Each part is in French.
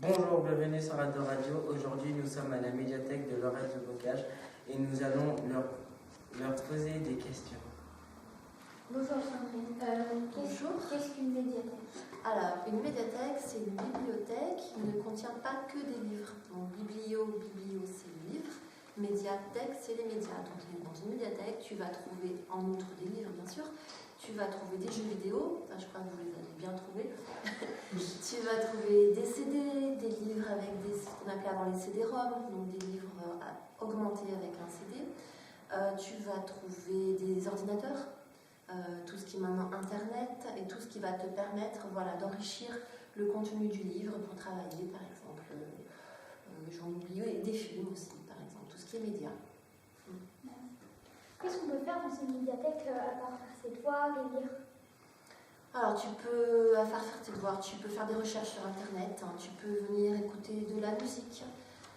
Bonjour, bienvenue sur Radio Radio. Aujourd'hui, nous sommes à la médiathèque de Lorette de Bocage et nous allons leur poser des questions. Bonjour Sandrine. Bonjour. Qu'est-ce qu'une médiathèque? Alors, une médiathèque, c'est une bibliothèque qui ne contient pas que des livres. Donc, biblio, c'est le livre. Médiathèque, c'est les médias. Donc, dans une médiathèque, tu vas trouver, en outre des livres, bien sûr, tu vas trouver des jeux vidéo. Enfin, je crois que vous les avez bien trouvés. Tu vas trouver des CD, des livres avec ce qu'on appelait avant les CD-ROM, donc des livres augmentés avec un CD. Tu vas trouver des ordinateurs. Tout ce qui est maintenant Internet et tout ce qui va te permettre d'enrichir le contenu du livre pour travailler, par exemple, j'en oublie, et des films aussi, par exemple, tout ce qui est médias. Qu'est-ce qu'on peut faire dans cette médiathèque à part faire ses devoirs et lire? Alors, tu peux faire tes devoirs, tu peux faire des recherches sur Internet, hein, tu peux venir écouter de la musique,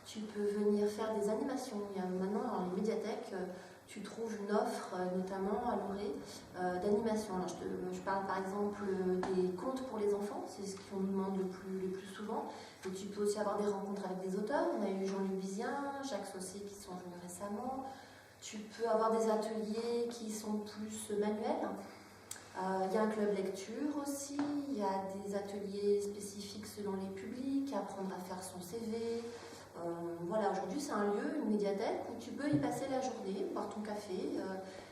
tu peux venir faire des animations. Il y a maintenant, dans les médiathèques, tu trouves une offre, notamment à Loré, d'animation. Je parle par exemple des contes pour les enfants, c'est ce qu'on nous demande le plus souvent. Et tu peux aussi avoir des rencontres avec des auteurs. On a eu Jean-Luc Bizien, Jacques Saussé qui sont venus récemment. Tu peux avoir des ateliers qui sont plus manuels. Il y a un club lecture aussi. Il y a des ateliers spécifiques selon les publics, apprendre à faire son CV. Aujourd'hui c'est un lieu, une médiathèque où tu peux y passer la journée, boire ton café,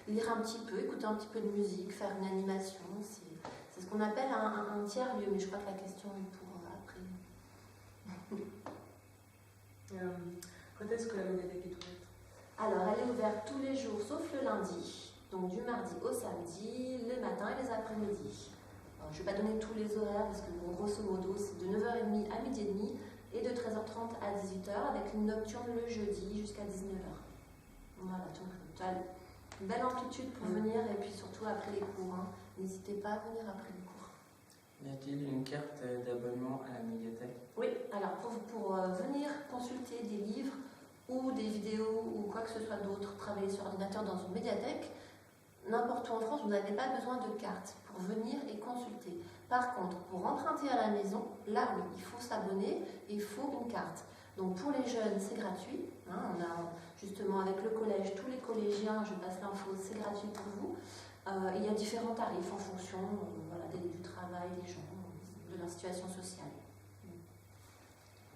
lire un petit peu, écouter un petit peu de musique, faire une animation. C'est ce qu'on appelle un tiers-lieu, mais je crois que la question est pour après. Quand est-ce que la médiathèque est ouverte? Alors, elle est ouverte tous les jours sauf le lundi, donc du mardi au samedi, le matin et les après-midi. Je ne vais pas donner tous les horaires parce que grosso modo c'est de 9h30 à 12h30 et de 13h30 à 18h avec une nocturne le jeudi jusqu'à 19h. Voilà, donc tu as une belle amplitude pour venir et puis surtout après les cours. Hein. N'hésitez pas à venir après les cours. Y a-t-il une carte d'abonnement à la médiathèque? Oui, alors pour venir consulter des livres ou des vidéos ou quoi que ce soit d'autre, travailler sur ordinateur dans une médiathèque, n'importe où en France, vous n'avez pas besoin de carte pour venir et consulter. Par contre, pour emprunter à la maison, là oui, il faut s'abonner et il faut une carte. Donc pour les jeunes, c'est gratuit. Hein, on a justement avec le collège, tous les collégiens, je passe l'info, c'est gratuit pour vous. Il y a différents tarifs en fonction du travail des gens, de leur situation sociale.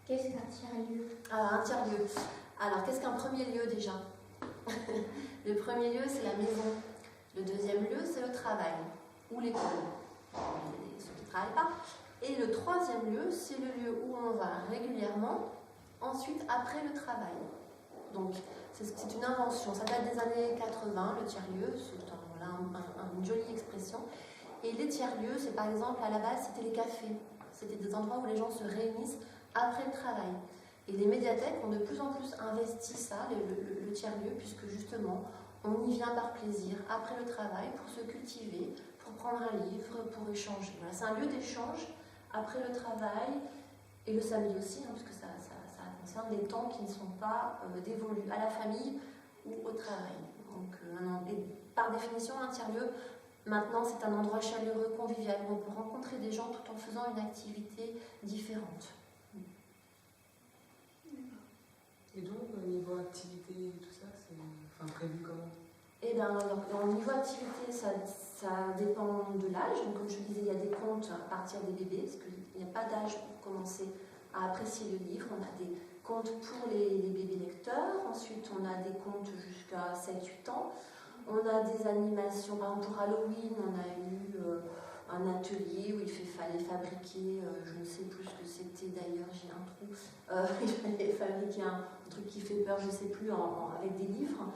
Qu'est-ce qu'un tiers-lieu? Alors, un tiers-lieu. Alors, qu'est-ce qu'un premier lieu déjà? Le premier lieu, c'est la maison. Le deuxième lieu, c'est le travail ou l'école. Ceux qui ne travaillent pas. Et le troisième lieu, c'est le lieu où on va régulièrement, ensuite après le travail. Donc, c'est une invention. Ça date des années 80, le tiers-lieu. C'est une jolie expression. Et les tiers-lieux, c'est par exemple, à la base, c'était les cafés. C'était des endroits où les gens se réunissent après le travail. Et les médiathèques ont de plus en plus investi ça, le tiers-lieu, puisque justement, on y vient par plaisir, après le travail, pour se cultiver, pour prendre un livre, pour échanger. Voilà, c'est un lieu d'échange après le travail, et le samedi aussi, hein, puisque ça concerne des temps qui ne sont pas dévolus à la famille ou au travail. Donc, et par définition, un tiers-lieu, maintenant, c'est un endroit chaleureux, convivial, où on peut rencontrer des gens tout en faisant une activité différente. Et donc, au niveau activité et tout ça, c'est prévu comment? Eh bien, au niveau activité, ça dépend de l'âge. Donc, comme je disais, il y a des contes à partir des bébés, parce qu'il n'y a pas d'âge pour commencer à apprécier le livre. On a des contes pour les bébés lecteurs. Ensuite, on a des contes jusqu'à 7-8 ans. On a des animations, par exemple pour Halloween, on a eu un atelier où il fallait fabriquer, je ne sais plus ce que c'était d'ailleurs, j'ai un trou, il fallait fabriquer un truc qui fait peur, je ne sais plus, avec des livres.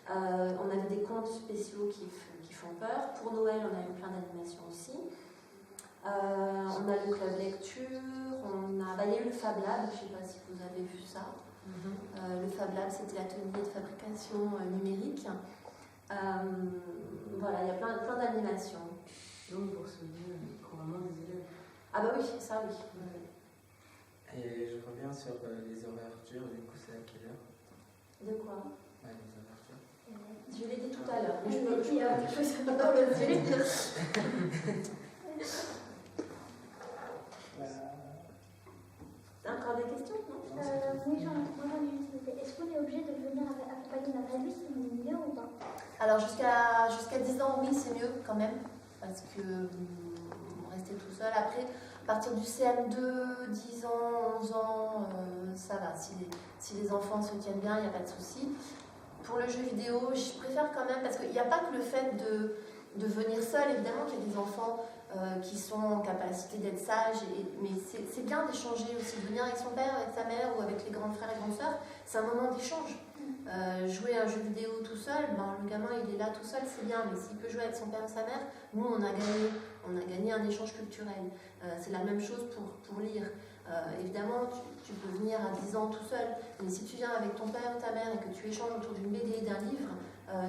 On avait des contes spéciaux qui font peur. Pour Noël, on a eu plein d'animations aussi. On a le club lecture, il y a eu le Fab Lab, je ne sais pas si vous avez vu ça. Le Fab Lab, c'était l'atelier de fabrication numérique. Il y a plein d'animations. Donc, pour ce lieu, probablement des élèves. Ah bah oui, ça oui. Et je reviens sur les ouvertures, du coup, c'est à quelle heure? De quoi? Les ouvertures. Je l'ai dit tout à l'heure. Je me dis quelque chose dans le sujet. Encore des question, non? Oui, j'en ai une. Est-ce qu'on est obligé de venir accompagner notre adulte si on est mieux ou pas? Alors jusqu'à 10 ans, oui, c'est mieux quand même, parce que rester tout seul. Après, à partir du CM2, 10 ans, 11 ans, ça va. Si les enfants se tiennent bien, il n'y a pas de souci. Pour le jeu vidéo, je préfère quand même, parce qu'il n'y a pas que le fait de venir seul, évidemment qu'il y a des enfants qui sont en capacité d'être sages, mais c'est bien d'échanger aussi, de venir avec son père, avec sa mère ou avec les grands frères et grandes sœurs, c'est un moment d'échange. Jouer à un jeu vidéo tout seul, le gamin il est là tout seul, c'est bien, mais s'il peut jouer avec son père ou sa mère, nous on a gagné un échange culturel. C'est la même chose pour lire. Évidemment, tu peux venir à 10 ans tout seul, mais si tu viens avec ton père ou ta mère et que tu échanges autour d'une BD, d'un livre,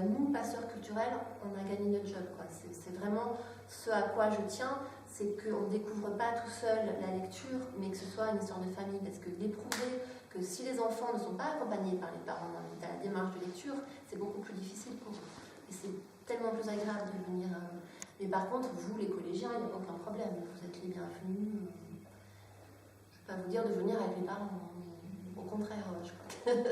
nous, passeurs culturels, on a gagné notre job. C'est vraiment ce à quoi je tiens, c'est qu'on ne découvre pas tout seul la lecture, mais que ce soit une histoire de famille, parce que d'éprouver que si les enfants ne sont pas accompagnés par les parents dans la démarche de lecture, c'est beaucoup plus difficile pour eux. Et c'est tellement plus agréable de venir. Mais par contre, vous, les collégiens, il n'y a aucun problème, vous êtes les bienvenus. Je ne vais pas vous dire de venir avec les parents, au contraire, je crois.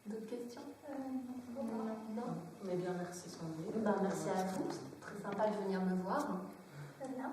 D'autres questions? Non. Mais bien, merci Sandrine. Merci à vous, c'est très sympa de venir me voir. Très bien.